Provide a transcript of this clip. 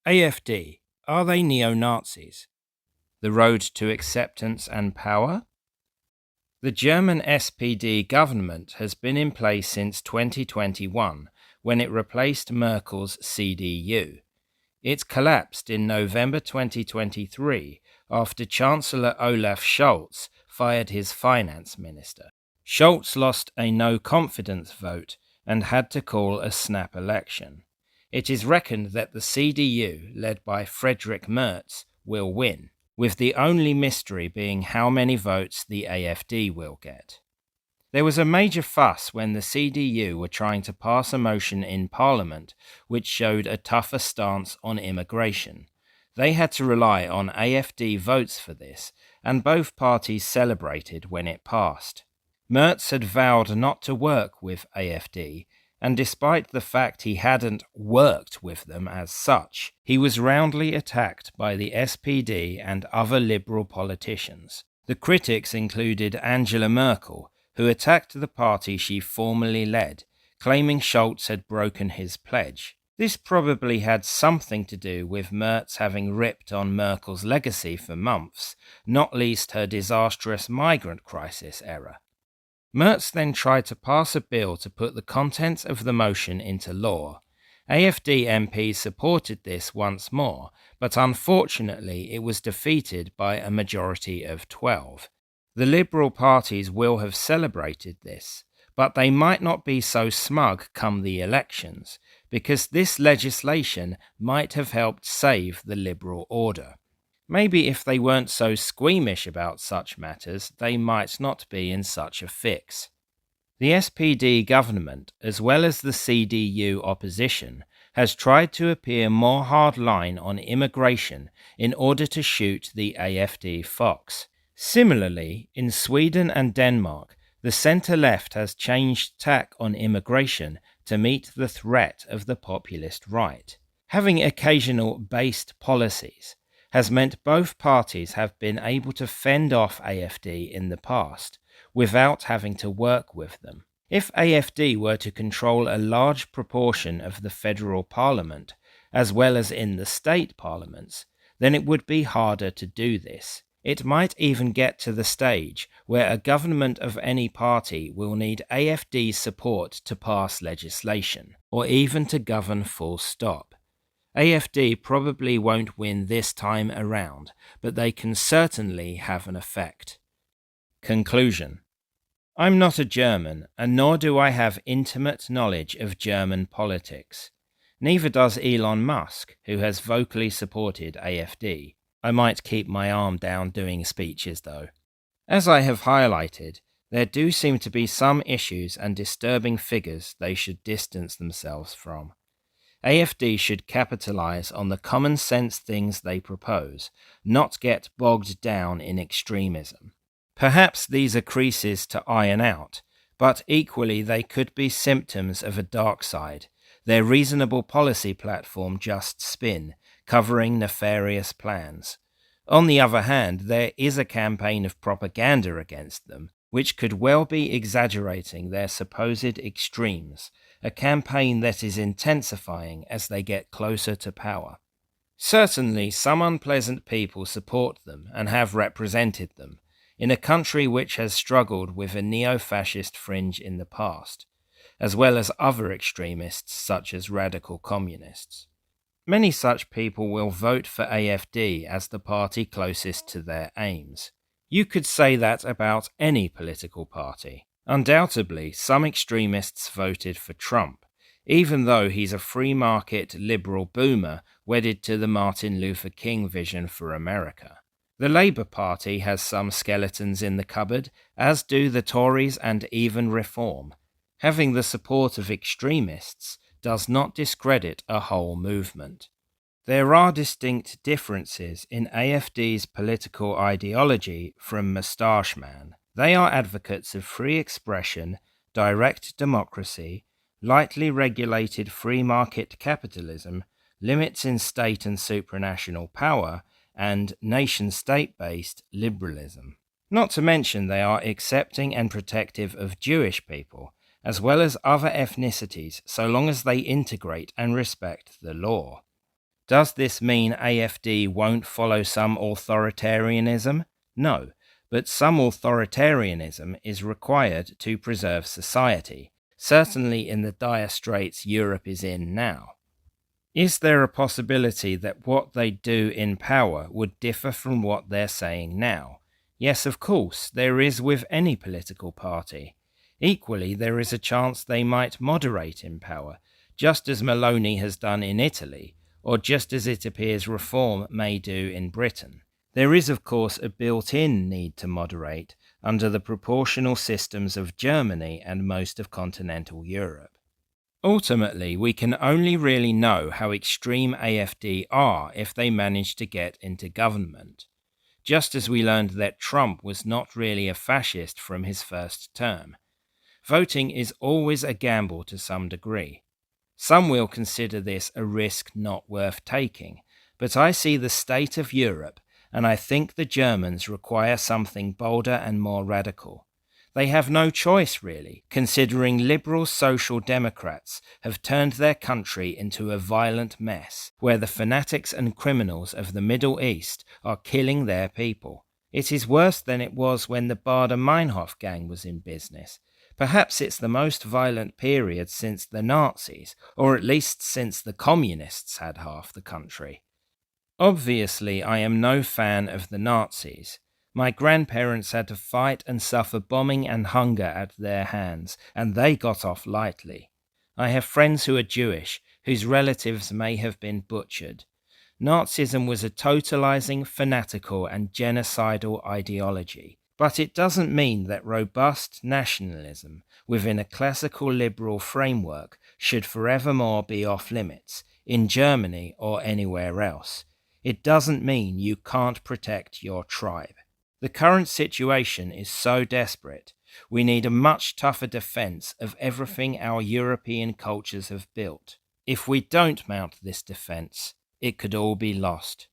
AfD, are they neo-Nazis? The road to acceptance and power? The German SPD government has been in place since 2021, when it replaced Merkel's CDU. It collapsed in November 2023 after Chancellor Olaf Scholz fired his finance minister. Scholz lost a no-confidence vote and had to call a snap election. It is reckoned that the CDU, led by Friedrich Merz, will win, with the only mystery being how many votes the AfD will get. There was a major fuss when the CDU were trying to pass a motion in Parliament which showed a tougher stance on immigration. They had to rely on AfD votes for this, and both parties celebrated when it passed. Merz had vowed not to work with AfD, and despite the fact he hadn't worked with them as such, he was roundly attacked by the SPD and other liberal politicians. The critics included Angela Merkel, who attacked the party she formerly led, claiming Scholz had broken his pledge. This probably had something to do with Merz having ripped on Merkel's legacy for months, not least her disastrous migrant crisis era. Merz then tried to pass a bill to put the contents of the motion into law. AfD MPs supported this once more, but unfortunately it was defeated by a majority of 12. The Liberal parties will have celebrated this, but they might not be so smug come the elections, because this legislation might have helped save the liberal order. Maybe if they weren't so squeamish about such matters, they might not be in such a fix. The SPD government, as well as the CDU opposition, has tried to appear more hardline on immigration in order to shoot the AfD fox. Similarly, in Sweden and Denmark, the centre-left has changed tack on immigration to meet the threat of the populist right. Having occasional based policies has meant both parties have been able to fend off AfD in the past, without having to work with them. If AfD were to control a large proportion of the federal parliament, as well as in the state parliaments, then it would be harder to do this. It might even get to the stage where a government of any party will need AfD support to pass legislation, or even to govern full stop. AfD probably won't win this time around, but they can certainly have an effect. Conclusion. I'm not a German, and nor do I have intimate knowledge of German politics. Neither does Elon Musk, who has vocally supported AfD. I might keep my arm down doing speeches, though. As I have highlighted, there do seem to be some issues and disturbing figures they should distance themselves from. AfD should capitalize on the common sense things they propose, not get bogged down in extremism. Perhaps these are creases to iron out, but equally they could be symptoms of a dark side, their reasonable policy platform just spin, covering nefarious plans. On the other hand, there is a campaign of propaganda against them, which could well be exaggerating their supposed extremes, a campaign that is intensifying as they get closer to power. Certainly, some unpleasant people support them and have represented them, in a country which has struggled with a neo-fascist fringe in the past, as well as other extremists such as radical communists. Many such people will vote for AfD as the party closest to their aims. You could say that about any political party. Undoubtedly, some extremists voted for Trump, even though he's a free-market liberal boomer wedded to the Martin Luther King vision for America. The Labour Party has some skeletons in the cupboard, as do the Tories and even Reform. Having the support of extremists does not discredit a whole movement. There are distinct differences in AfD's political ideology from Moustache Man. They are advocates of free expression, direct democracy, lightly regulated free market capitalism, limits in state and supranational power, and nation-state-based liberalism. Not to mention they are accepting and protective of Jewish people, as well as other ethnicities, so long as they integrate and respect the law. Does this mean AfD won't follow some authoritarianism? No, but some authoritarianism is required to preserve society, certainly in the dire straits Europe is in now. Is there a possibility that what they do in power would differ from what they're saying now? Yes, of course, there is with any political party. Equally, there is a chance they might moderate in power, just as Meloni has done in Italy, or just as it appears reform may do in Britain. There is, of course, a built-in need to moderate under the proportional systems of Germany and most of continental Europe. Ultimately, we can only really know how extreme AfD are if they manage to get into government, just as we learned that Trump was not really a fascist from his first term. Voting is always a gamble to some degree. Some will consider this a risk not worth taking, but I see the state of Europe, and I think the Germans require something bolder and more radical. They have no choice, really, considering liberal social democrats have turned their country into a violent mess, where the fanatics and criminals of the Middle East are killing their people. It is worse than it was when the Baader-Meinhof gang was in business. Perhaps it's the most violent period since the Nazis, or at least since the communists had half the country. Obviously, I am no fan of the Nazis. My grandparents had to fight and suffer bombing and hunger at their hands, and they got off lightly. I have friends who are Jewish, whose relatives may have been butchered. Nazism was a totalizing, fanatical, and genocidal ideology. But it doesn't mean that robust nationalism within a classical liberal framework should forevermore be off limits, in Germany or anywhere else. It doesn't mean you can't protect your tribe. The current situation is so desperate, we need a much tougher defense of everything our European cultures have built. If we don't mount this defense, it could all be lost.